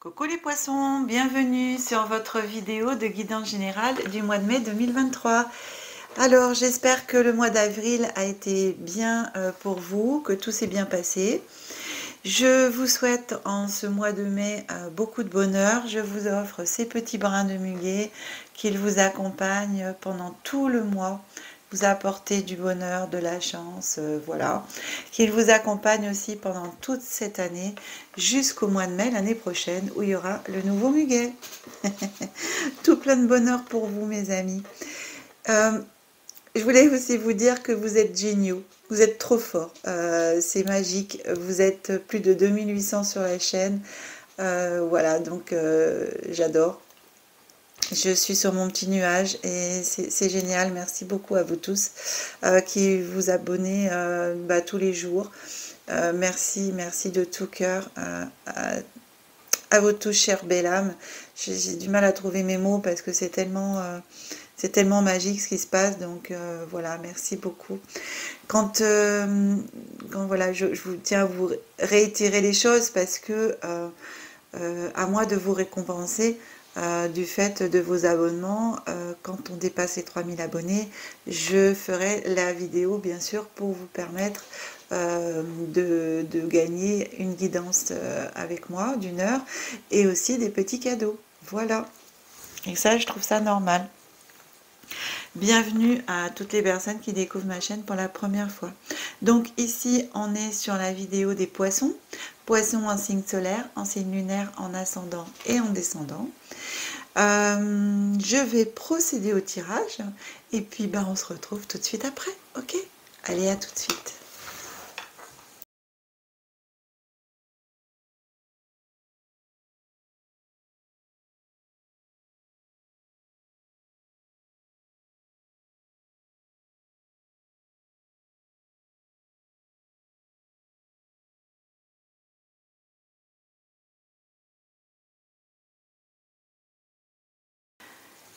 Coucou les poissons, bienvenue sur votre vidéo de guidance générale du mois de mai 2023. Alors j'espère que le mois d'avril a été bien pour vous, que tout s'est bien passé. Je vous souhaite en ce mois de mai beaucoup de bonheur. Je vous offre ces petits brins de muguet qu'ils vous accompagnent pendant tout le mois, vous apporter du bonheur, de la chance, voilà. Qu'ils vous accompagnent aussi pendant toute cette année jusqu'au mois de mai l'année prochaine où il y aura le nouveau muguet. Tout plein de bonheur pour vous mes amis. Je voulais aussi vous dire que vous êtes géniaux, vous êtes trop forts, c'est magique, vous êtes plus de 2800 sur la chaîne, voilà, donc j'adore. Je suis sur mon petit nuage et c'est génial, merci beaucoup à vous tous qui vous abonnez tous les jours. Merci de tout cœur à vous tous, chère belle âme. J'ai du mal à trouver mes mots parce que c'est tellement magique ce qui se passe, donc voilà, merci beaucoup. Quand voilà, je vous tiens à vous réitérer les choses parce que à moi de vous récompenser du fait de vos abonnements. Quand on dépasse les 3000 abonnés, je ferai la vidéo bien sûr pour vous permettre de gagner une guidance avec moi d'une heure et aussi des petits cadeaux. Voilà. Et ça, je trouve ça normal. Bienvenue à toutes les personnes qui découvrent ma chaîne pour la première fois. Donc ici, on est sur la vidéo des poissons. Poissons en signe solaire, en signe lunaire, en ascendant et en descendant. Je vais procéder au tirage et puis on se retrouve tout de suite après. Ok? Allez, à tout de suite.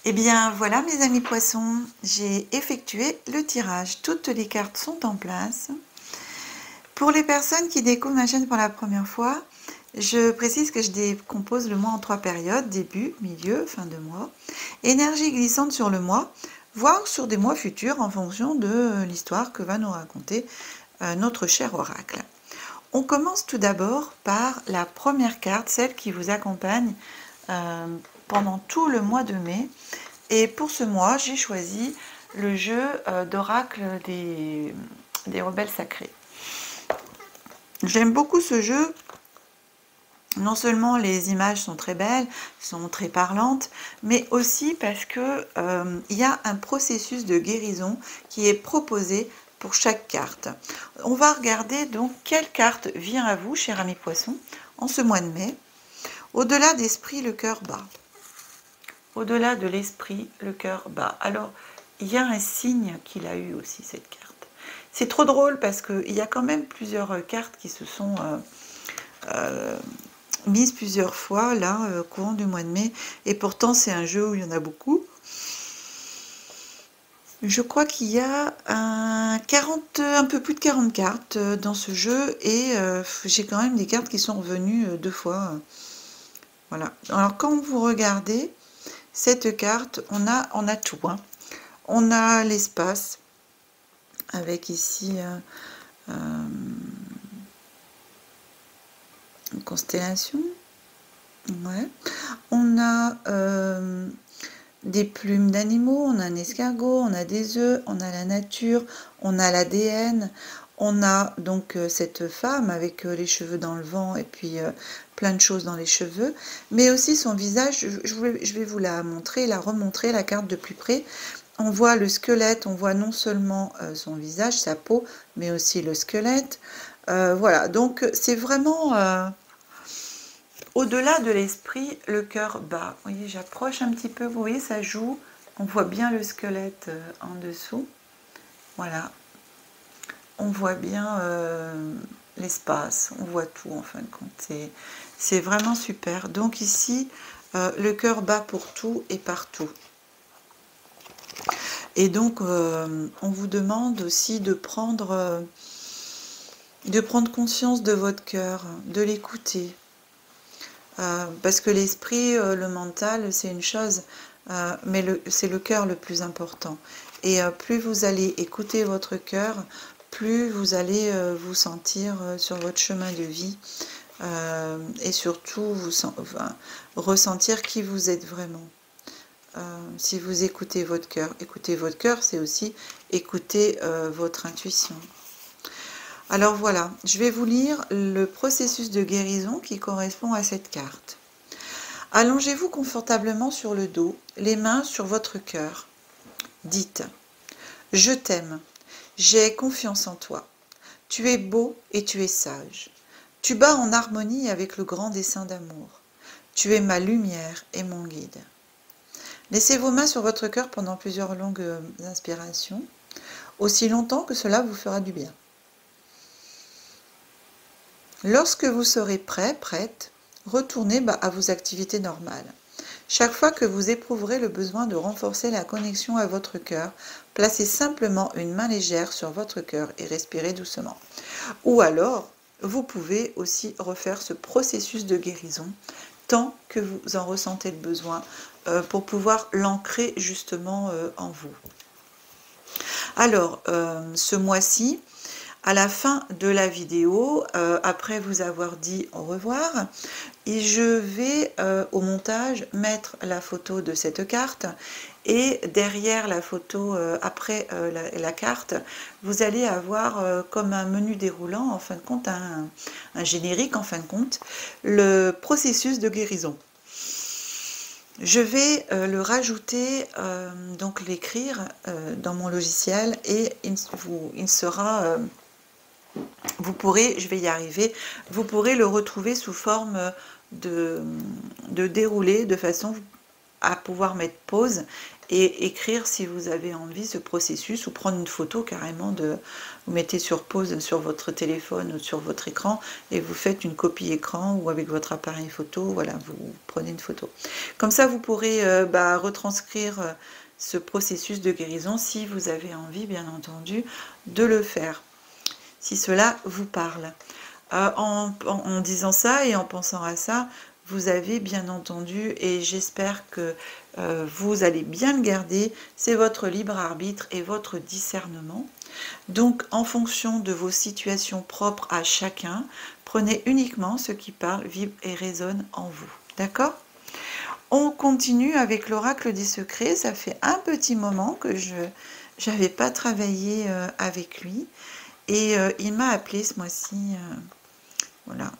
Eh bien voilà mes amis poissons, j'ai effectué le tirage. Toutes les cartes sont en place. Pour les personnes qui découvrent ma chaîne pour la première fois, je précise que je décompose le mois en 3 périodes, début, milieu, fin de mois. Énergie glissante sur le mois, voire sur des mois futurs en fonction de l'histoire que va nous raconter notre cher oracle. On commence tout d'abord par la première carte, celle qui vous accompagne pendant tout le mois de mai. Et pour ce mois, j'ai choisi le jeu d'oracle des rebelles sacrés. J'aime beaucoup ce jeu. Non seulement les images sont très belles, sont très parlantes, mais aussi parce que il y a un processus de guérison qui est proposé pour chaque carte. On va regarder donc quelle carte vient à vous, cher ami poisson, en ce mois de mai. Au-delà d'esprit, le cœur bat. Au-delà de l'esprit, le cœur bat. Alors, il y a un signe qu'il a eu aussi, cette carte. C'est trop drôle parce qu'il y a quand même plusieurs cartes qui se sont mises plusieurs fois, là, au courant du mois de mai. Et pourtant, c'est un jeu où il y en a beaucoup. Je crois qu'il y a un peu plus de 40 cartes dans ce jeu. Et j'ai quand même des cartes qui sont revenues 2 fois. Voilà. Alors, quand vous regardez cette carte, on a tout. Hein. On a l'espace, avec ici une constellation. Ouais. On a des plumes d'animaux, on a un escargot, on a des œufs, on a la nature, on a l'ADN, on a donc cette femme avec les cheveux dans le vent et puis plein de choses dans les cheveux, mais aussi son visage. Je vais vous la montrer, la remontrer, la carte de plus près. On voit le squelette, on voit non seulement son visage, sa peau, mais aussi le squelette. Voilà, donc c'est vraiment au-delà de l'esprit, le cœur bat. Vous voyez, j'approche un petit peu, vous voyez, ça joue. On voit bien le squelette en dessous. Voilà. On voit bien l'espace, on voit tout en fin de compte. C'est vraiment super. Donc ici, le cœur bat pour tout et partout. Et donc, on vous demande aussi de prendre conscience de votre cœur, de l'écouter. Parce que l'esprit, le mental, c'est une chose, mais c'est le cœur le plus important. Et plus vous allez écouter votre cœur, plus vous allez vous sentir sur votre chemin de vie, et surtout ressentir qui vous êtes vraiment. Si vous écoutez votre cœur, c'est aussi écouter votre intuition. Alors voilà, je vais vous lire le processus de guérison qui correspond à cette carte. Allongez-vous confortablement sur le dos, les mains sur votre cœur. Dites « Je t'aime, j'ai confiance en toi. Tu es beau et tu es sage. Tu bats en harmonie avec le grand dessein d'amour. Tu es ma lumière et mon guide. » Laissez vos mains sur votre cœur pendant plusieurs longues inspirations, aussi longtemps que cela vous fera du bien. Lorsque vous serez prêt, prête, retournez à vos activités normales. Chaque fois que vous éprouverez le besoin de renforcer la connexion à votre cœur, placez simplement une main légère sur votre cœur et respirez doucement. Ou alors, vous pouvez aussi refaire ce processus de guérison tant que vous en ressentez le besoin pour pouvoir l'ancrer justement en vous. Alors, ce mois-ci, à la fin de la vidéo, après vous avoir dit au revoir, et je vais au montage mettre la photo de cette carte, et derrière la photo, après la carte, vous allez avoir comme un menu déroulant, en fin de compte, un générique en fin de compte, le processus de guérison. Je vais le rajouter, donc l'écrire dans mon logiciel, et il sera... vous pourrez, je vais y arriver, vous pourrez le retrouver sous forme de déroulé, de façon à pouvoir mettre pause et écrire si vous avez envie ce processus, ou prendre une photo carrément, vous mettez sur pause sur votre téléphone ou sur votre écran et vous faites une copie écran, ou avec votre appareil photo, voilà, vous prenez une photo. Comme ça vous pourrez retranscrire ce processus de guérison si vous avez envie, bien entendu, de le faire, si cela vous parle. En disant ça et en pensant à ça, vous avez bien entendu, et j'espère que vous allez bien le garder, c'est votre libre arbitre et votre discernement. Donc, en fonction de vos situations propres à chacun, prenez uniquement ce qui parle, vibre et résonne en vous. D'accord ? On continue avec l'oracle des secrets. Ça fait un petit moment que je n'avais pas travaillé avec lui. Et il m'a appelé ce mois-ci, voilà,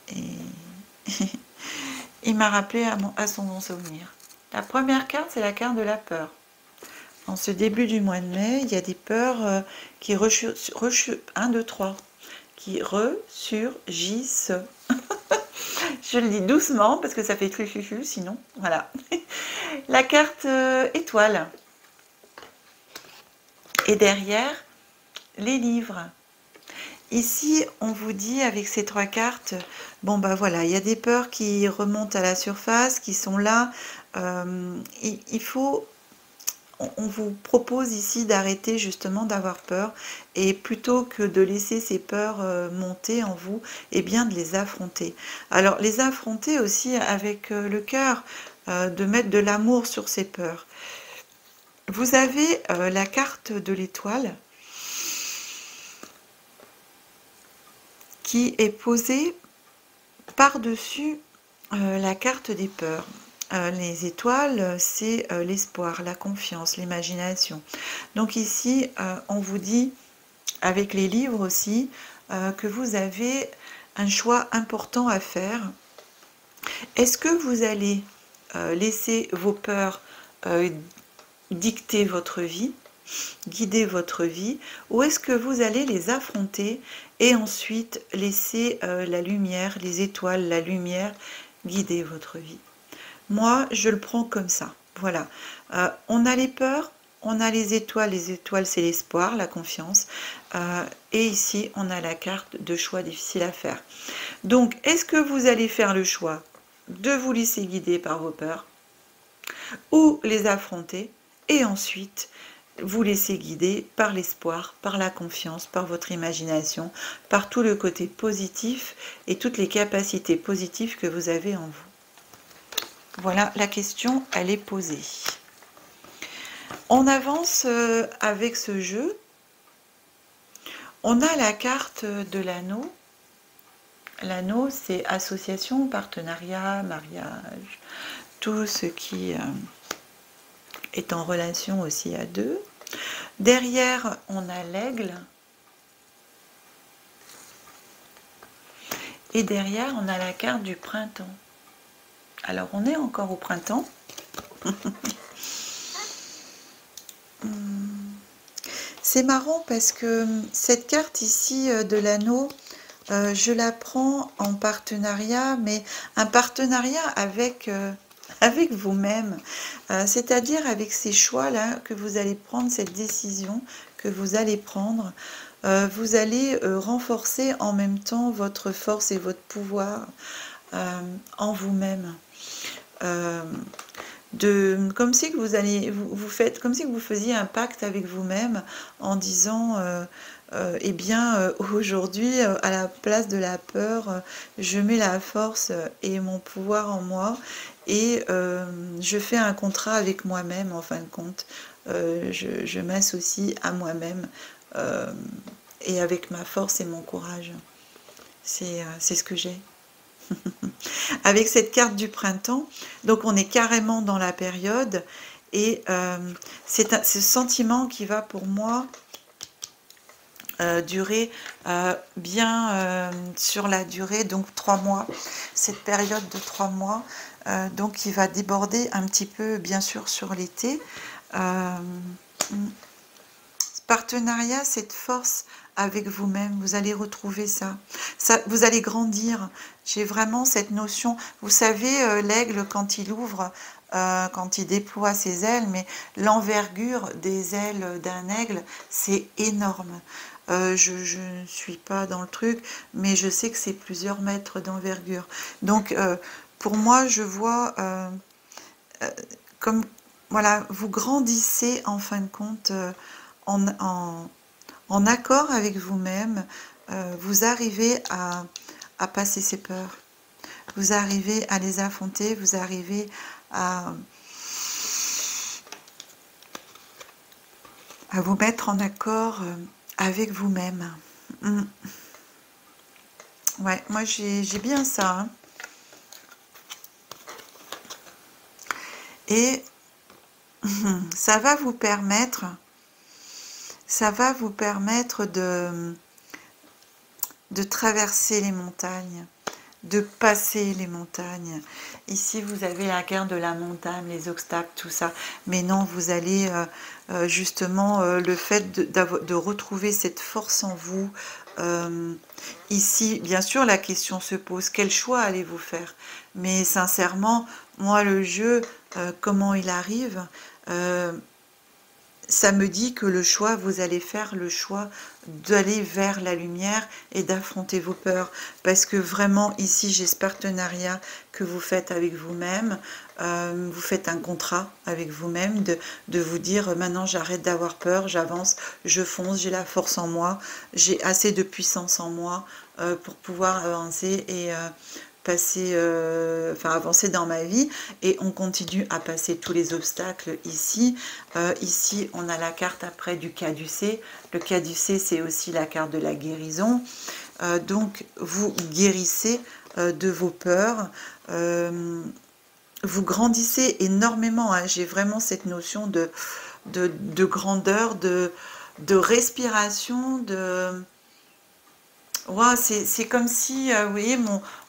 et il m'a rappelé à son bon souvenir. La première carte, c'est la carte de la peur. En ce début du mois de mai, il y a des peurs qui ressurgissent, qui ressurgissent. Je le dis doucement parce que ça fait trufufu sinon, voilà. La carte étoile. Et derrière, les livres. Ici, on vous dit avec ces trois cartes, bon bah voilà, il y a des peurs qui remontent à la surface, qui sont là. Il faut, on vous propose ici d'arrêter justement d'avoir peur, et plutôt que de laisser ces peurs monter en vous, et bien de les affronter. Alors les affronter aussi avec le cœur, de mettre de l'amour sur ces peurs. Vous avez la carte de l'étoile qui est posée par-dessus la carte des peurs. Les étoiles, c'est l'espoir, la confiance, l'imagination. Donc ici, on vous dit, avec les livres aussi, que vous avez un choix important à faire. Est-ce que vous allez laisser vos peurs dicter votre vie, guider votre vie, ou est-ce que vous allez les affronter et ensuite laisser la lumière, les étoiles, la lumière guider votre vie? Moi, je le prends comme ça. Voilà. On a les peurs, on a les étoiles c'est l'espoir, la confiance. Et ici, on a la carte de choix difficile à faire. Donc, est-ce que vous allez faire le choix de vous laisser guider par vos peurs, ou les affronter et ensuite vous laissez guider par l'espoir, par la confiance, par votre imagination, par tout le côté positif et toutes les capacités positives que vous avez en vous. Voilà, la question, elle est posée. On avance avec ce jeu. On a la carte de l'anneau. L'anneau, c'est association, partenariat, mariage, tout ce qui est en relation aussi à deux. Derrière, on a l'aigle. Et derrière, on a la carte du printemps. Alors, on est encore au printemps. C'est marrant parce que cette carte ici de l'anneau, je la prends en partenariat, mais un partenariat avec, avec vous-même, c'est-à-dire avec ces choix-là que vous allez prendre, cette décision que vous allez prendre. Vous allez renforcer en même temps votre force et votre pouvoir en vous-même. Comme si que vous allez, vous faites, comme si que vous faisiez un pacte avec vous-même en disant eh bien, aujourd'hui, à la place de la peur, je mets la force et mon pouvoir en moi et je fais un contrat avec moi-même, en fin de compte. Je m'associe à moi-même et avec ma force et mon courage. C'est ce que j'ai. Avec cette carte du printemps, donc on est carrément dans la période et c'est ce sentiment qui va pour moi durer bien sur la durée, donc 3 mois, cette période de 3 mois, donc qui va déborder un petit peu bien sûr sur l'été. Partenariat, cette force avec vous-même, vous allez retrouver ça. Vous allez grandir. J'ai vraiment cette notion, vous savez, l'aigle quand il ouvre, quand il déploie ses ailes, mais l'envergure des ailes d'un aigle, c'est énorme. Je ne suis pas dans le truc, mais je sais que c'est plusieurs mètres d'envergure. Donc, pour moi, je vois comme, voilà, vous grandissez en fin de compte en accord avec vous-même, vous arrivez à passer ces peurs, vous arrivez à les affronter, vous arrivez à vous mettre en accord avec vous-même. Ouais, moi j'ai bien ça. Hein. Et ça va vous permettre de traverser les montagnes, de passer les montagnes. Ici, vous avez la carte de la montagne, les obstacles, tout ça. Mais non, vous allez justement, le fait de retrouver cette force en vous. Ici, bien sûr, la question se pose, quel choix allez-vous faire? Mais sincèrement, moi, le jeu, comment il arrive ça me dit que le choix, vous allez faire le choix d'aller vers la lumière et d'affronter vos peurs. Parce que vraiment, ici, j'ai ce partenariat que vous faites avec vous-même. Vous faites un contrat avec vous-même de vous dire, maintenant j'arrête d'avoir peur, j'avance, je fonce, j'ai la force en moi, j'ai assez de puissance en moi pour pouvoir avancer et avancer dans ma vie, et on continue à passer tous les obstacles ici. Ici, on a la carte après du caducée. Le caducée, c'est aussi la carte de la guérison. Donc, vous guérissez de vos peurs. Vous grandissez énormément. Hein. J'ai vraiment cette notion de grandeur, de respiration, Ouais, c'est comme si, vous voyez,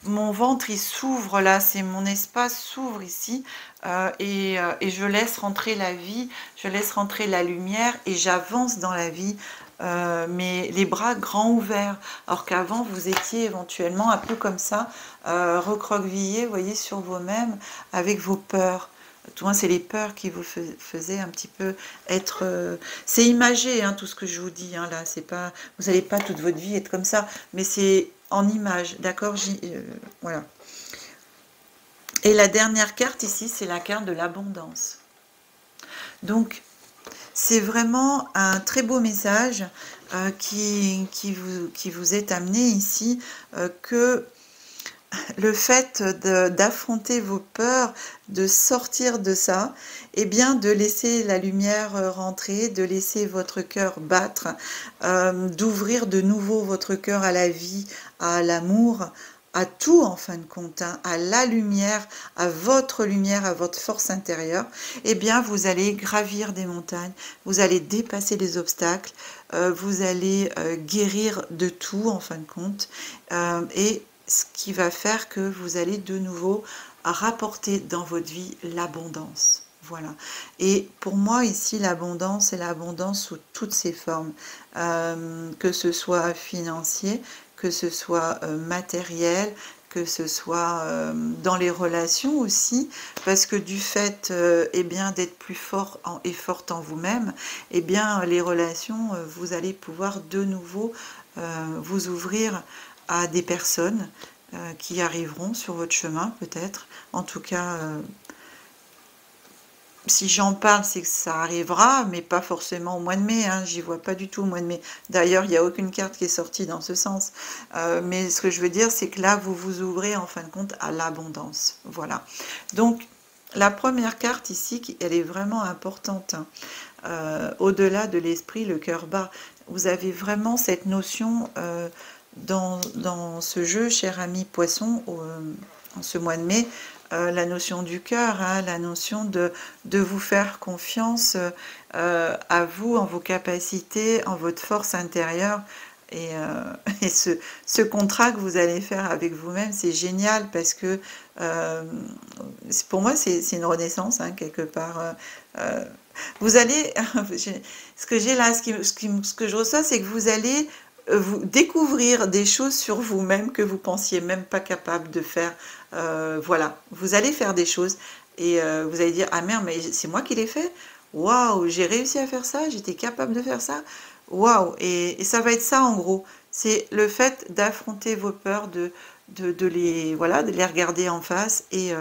mon ventre, il s'ouvre là, c'est mon espace s'ouvre ici, et je laisse rentrer la vie, je laisse rentrer la lumière, et j'avance dans la vie, mais les bras grands ouverts, alors qu'avant, vous étiez éventuellement un peu comme ça, recroquevillé, vous voyez, sur vous-même, avec vos peurs. Tout moins, c'est les peurs qui vous faisaient un petit peu être... c'est imagé, hein, tout ce que je vous dis, hein, là, c'est pas... Vous n'allez pas toute votre vie être comme ça, mais c'est en image, d'accord voilà. Et la dernière carte ici, c'est la carte de l'abondance. Donc, C'est vraiment un très beau message qui vous est amené ici, que le fait d'affronter vos peurs, de sortir de ça, et bien de laisser la lumière rentrer, de laisser votre cœur battre, d'ouvrir de nouveau votre cœur à la vie, à l'amour, à tout en fin de compte, hein, à la lumière, à votre force intérieure, eh bien vous allez gravir des montagnes, vous allez dépasser les obstacles, vous allez guérir de tout en fin de compte, et ce qui va faire que vous allez de nouveau rapporter dans votre vie l'abondance. Voilà. Et pour moi, ici, l'abondance, c'est l'abondance sous toutes ses formes, que ce soit financier, que ce soit matériel, que ce soit dans les relations aussi, parce que du fait eh bien d'être plus fort et forte en vous-même, eh bien les relations, vous allez pouvoir de nouveau vous ouvrir à des personnes qui arriveront sur votre chemin peut-être. En tout cas, si j'en parle, c'est que ça arrivera, mais pas forcément au mois de mai, hein, j'y vois pas du tout au mois de mai. D'ailleurs, il n'y a aucune carte qui est sortie dans ce sens. Mais ce que je veux dire, c'est que là, vous vous ouvrez en fin de compte à l'abondance. Voilà. Donc, la première carte ici, elle est vraiment importante, hein. Au-delà de l'esprit, le cœur bat. Vous avez vraiment cette notion dans ce jeu, cher ami poisson, en ce mois de mai, la notion du cœur, hein, la notion de vous faire confiance à vous, en vos capacités, en votre force intérieure. Et ce contrat que vous allez faire avec vous-même, c'est génial parce que pour moi, c'est une renaissance, hein, quelque part. Vous allez, ce que j'ai là, ce que je reçois, c'est que vous allez vous découvrir des choses sur vous-même que vous pensiez même pas capable de faire. Voilà, vous allez faire des choses et vous allez dire, ah merde, mais c'est moi qui l'ai fait. Waouh, j'ai réussi à faire ça, j'étais capable de faire ça. Waouh, et ça va être ça en gros. C'est le fait d'affronter vos peurs, de les regarder en face et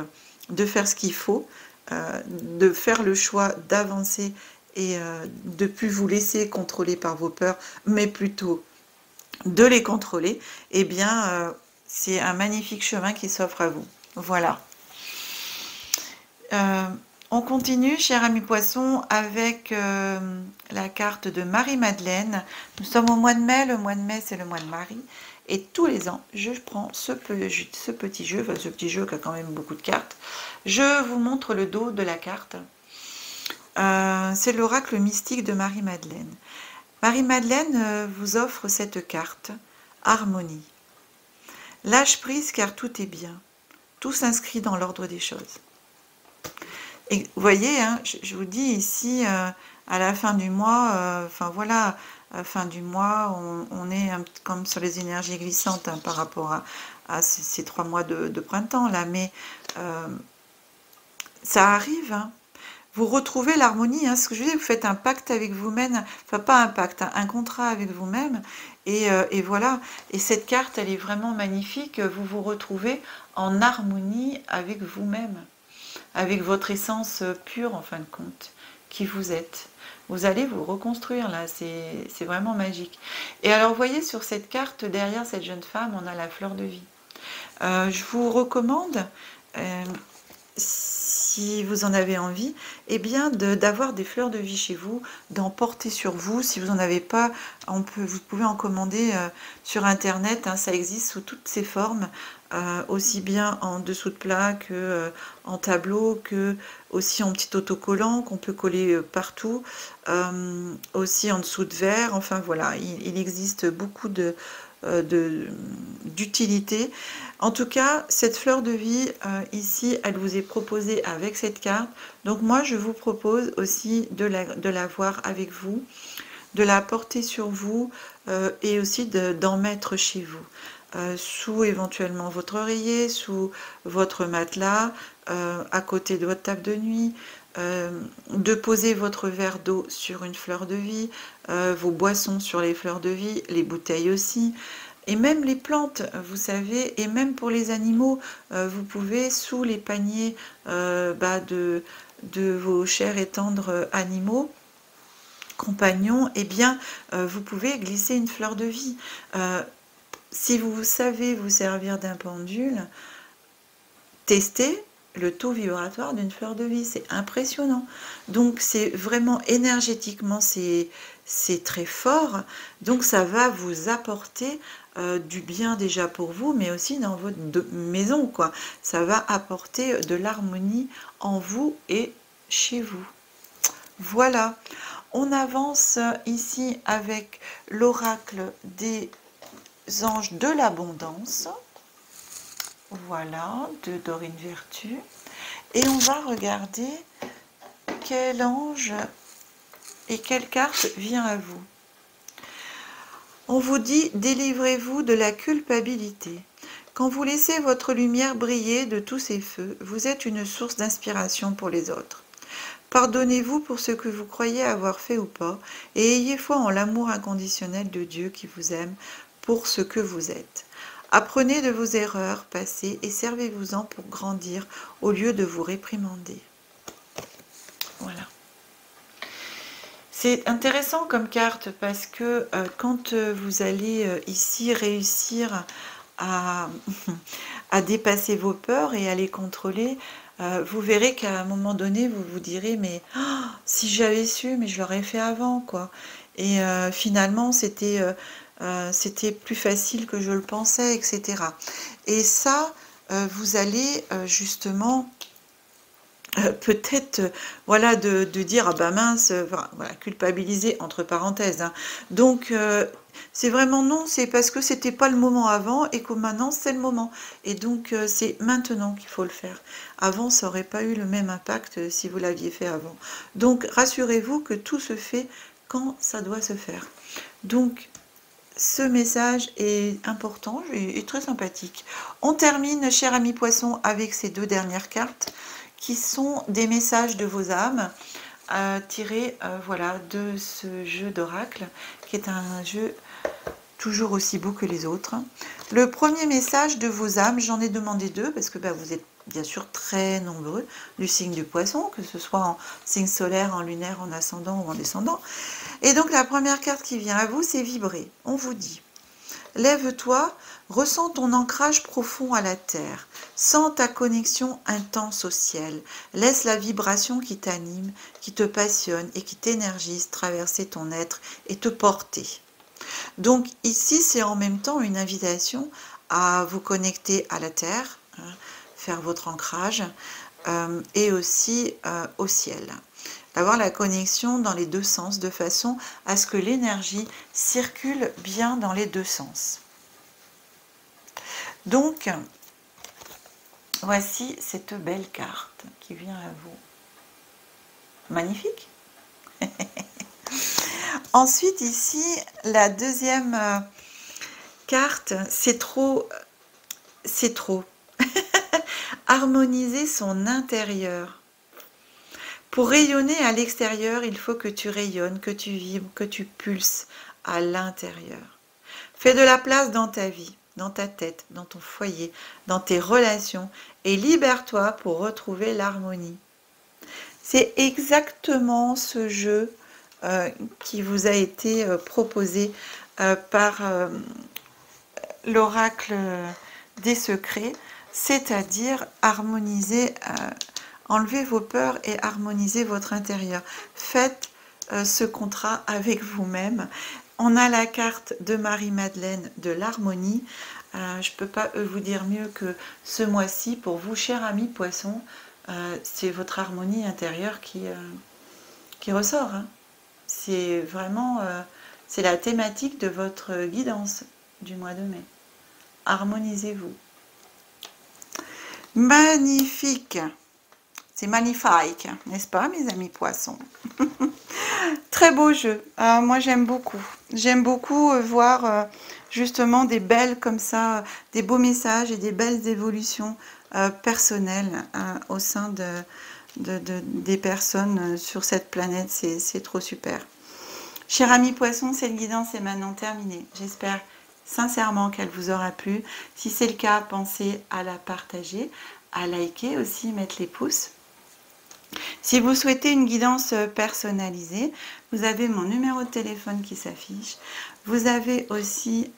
de faire ce qu'il faut, de faire le choix d'avancer et de plus vous laisser contrôler par vos peurs, mais plutôt de les contrôler, eh bien, c'est un magnifique chemin qui s'offre à vous. Voilà. On continue, cher ami poisson, avec la carte de Marie-Madeleine. Nous sommes au mois de mai. Le mois de mai, c'est le mois de Marie. Et tous les ans, je prends ce petit jeu, enfin ce petit jeu qui a quand même beaucoup de cartes. Je vous montre le dos de la carte. C'est l'oracle mystique de Marie-Madeleine. Marie-Madeleine vous offre cette carte, harmonie. Lâche prise car tout est bien. Tout s'inscrit dans l'ordre des choses. Et vous voyez, hein, je vous dis ici, à la fin du mois, enfin voilà, à la fin du mois, on est comme sur les énergies glissantes, hein, par rapport à ces 3 mois de printemps là, mais ça arrive, hein. Vous retrouvez l'harmonie, hein, ce que je dis, vous faites un pacte avec vous-même, enfin pas un pacte, hein, un contrat avec vous-même, et voilà. Et cette carte, elle est vraiment magnifique, vous vous retrouvez en harmonie avec vous-même, avec votre essence pure en fin de compte, qui vous êtes. Vous allez vous reconstruire là, c'est vraiment magique. Et alors vous voyez sur cette carte, derrière cette jeune femme, on a la fleur de vie. Je vous recommande, si vous en avez envie, eh bien d'avoir des fleurs de vie chez vous, d'en porter sur vous. Si vous n'en avez pas, vous pouvez en commander sur internet, hein, ça existe sous toutes ses formes, aussi bien en dessous de plat que en tableau, que aussi en petit autocollant qu'on peut coller partout, aussi en dessous de verre. Enfin voilà, il existe beaucoup d'utilité. En tout cas, cette fleur de vie, ici, elle vous est proposée avec cette carte. Donc moi, je vous propose aussi de la voir avec vous, de la porter sur vous et aussi d'en mettre chez vous. Sous éventuellement votre oreiller, sous votre matelas, à côté de votre table de nuit, de poser votre verre d'eau sur une fleur de vie, vos boissons sur les fleurs de vie, les bouteilles aussi, et même les plantes, vous savez, et même pour les animaux, vous pouvez sous les paniers de vos chers et tendres animaux, compagnon, eh bien, vous pouvez glisser une fleur de vie. Si vous savez vous servir d'un pendule, testez le taux vibratoire d'une fleur de vie, c'est impressionnant. Donc c'est vraiment énergétiquement, c'est très fort, donc ça va vous apporter du bien déjà pour vous, mais aussi dans votre maison, quoi. Ça va apporter de l'harmonie en vous et chez vous. Voilà, on avance ici avec l'oracle des anges de l'abondance. Voilà, de Dorine Vertu. Et on va regarder quel ange et quelle carte vient à vous. On vous dit, délivrez-vous de la culpabilité. Quand vous laissez votre lumière briller de tous ces feux, vous êtes une source d'inspiration pour les autres. Pardonnez-vous pour ce que vous croyez avoir fait ou pas, et ayez foi en l'amour inconditionnel de Dieu qui vous aime pour ce que vous êtes. Apprenez de vos erreurs passées et servez-vous-en pour grandir au lieu de vous réprimander. Voilà. C'est intéressant comme carte parce que quand vous allez ici réussir à, à dépasser vos peurs et à les contrôler, vous verrez qu'à un moment donné, vous vous direz, mais oh, si j'avais su, mais je l'aurais fait avant, quoi. Et finalement, c'était plus facile que je le pensais, etc. Et ça, vous allez justement peut-être voilà de dire ah bah mince, voilà, culpabiliser entre parenthèses, hein. Donc c'est vraiment non, c'est parce que c'était pas le moment avant et que maintenant c'est le moment, et donc c'est maintenant qu'il faut le faire. Avant ça aurait pas eu le même impact si vous l'aviez fait avant. Donc rassurez-vous que tout se fait quand ça doit se faire. Donc ce message est important et très sympathique. On termine, cher ami poisson, avec ces deux dernières cartes qui sont des messages de vos âmes tirés voilà, de ce jeu d'oracle, qui est un jeu toujours aussi beau que les autres. Le premier message de vos âmes, j'en ai demandé deux, parce que vous êtes bien sûr très nombreux du signe du poisson, que ce soit en signe solaire, en lunaire, en ascendant ou en descendant. Et donc la première carte qui vient à vous, c'est vibrer. On vous dit, lève-toi, ressens ton ancrage profond à la terre, sens ta connexion intense au ciel, laisse la vibration qui t'anime, qui te passionne et qui t'énergise traverser ton être et te porter. Donc ici, c'est en même temps une invitation à vous connecter à la terre, hein, faire votre ancrage, et aussi au ciel. Avoir la connexion dans les deux sens, de façon à ce que l'énergie circule bien dans les deux sens. Donc, voici cette belle carte qui vient à vous. Magnifique. Ensuite, ici, la deuxième carte, c'est trop. Harmoniser son intérieur. Pour rayonner à l'extérieur, il faut que tu rayonnes, que tu vibres, que tu pulses à l'intérieur. Fais de la place dans ta vie, dans ta tête, dans ton foyer, dans tes relations, et libère-toi pour retrouver l'harmonie. C'est exactement ce jeu qui vous a été proposé par l'oracle des secrets, c'est-à-dire harmoniser, enlever vos peurs et harmoniser votre intérieur. Faites ce contrat avec vous-même. On a la carte de Marie-Madeleine de l'harmonie. Je ne peux pas vous dire mieux que ce mois-ci, pour vous, chers amis poissons, c'est votre harmonie intérieure qui ressort, hein. C'est vraiment c'est la thématique de votre guidance du mois de mai. Harmonisez-vous. Magnifique. C'est magnifique, n'est-ce pas, mes amis poissons? Très beau jeu. Moi, j'aime beaucoup. J'aime beaucoup voir justement des belles comme ça, des beaux messages et des belles évolutions personnelles au sein des personnes sur cette planète. C'est trop super. Chers amis poissons, cette guidance est maintenant terminée. J'espère sincèrement qu'elle vous aura plu. Si c'est le cas, pensez à la partager, à liker aussi, mettre les pouces. Si vous souhaitez une guidance personnalisée, vous avez mon numéro de téléphone qui s'affiche. Vous avez aussi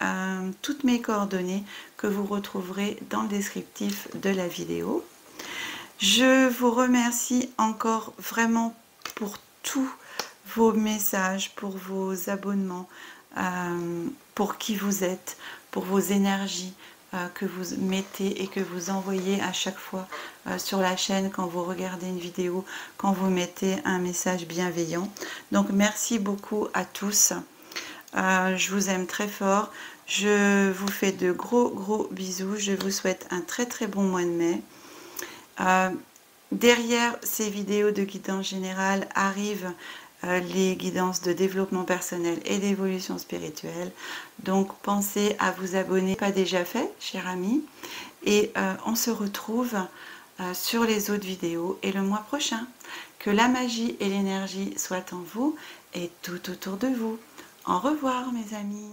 toutes mes coordonnées que vous retrouverez dans le descriptif de la vidéo. Je vous remercie encore vraiment pour tous vos messages, pour vos abonnements, pour qui vous êtes, pour vos énergies que vous mettez et que vous envoyez à chaque fois sur la chaîne quand vous regardez une vidéo, quand vous mettez un message bienveillant. Donc merci beaucoup à tous. Je vous aime très fort. Je vous fais de gros bisous. Je vous souhaite un très bon mois de mai. Derrière ces vidéos de guidance générale arrivent les guidances de développement personnel et d'évolution spirituelle. Donc pensez à vous abonner, pas déjà fait, chers amis. Et on se retrouve sur les autres vidéos et le mois prochain. Que la magie et l'énergie soient en vous et tout autour de vous. Au revoir mes amis.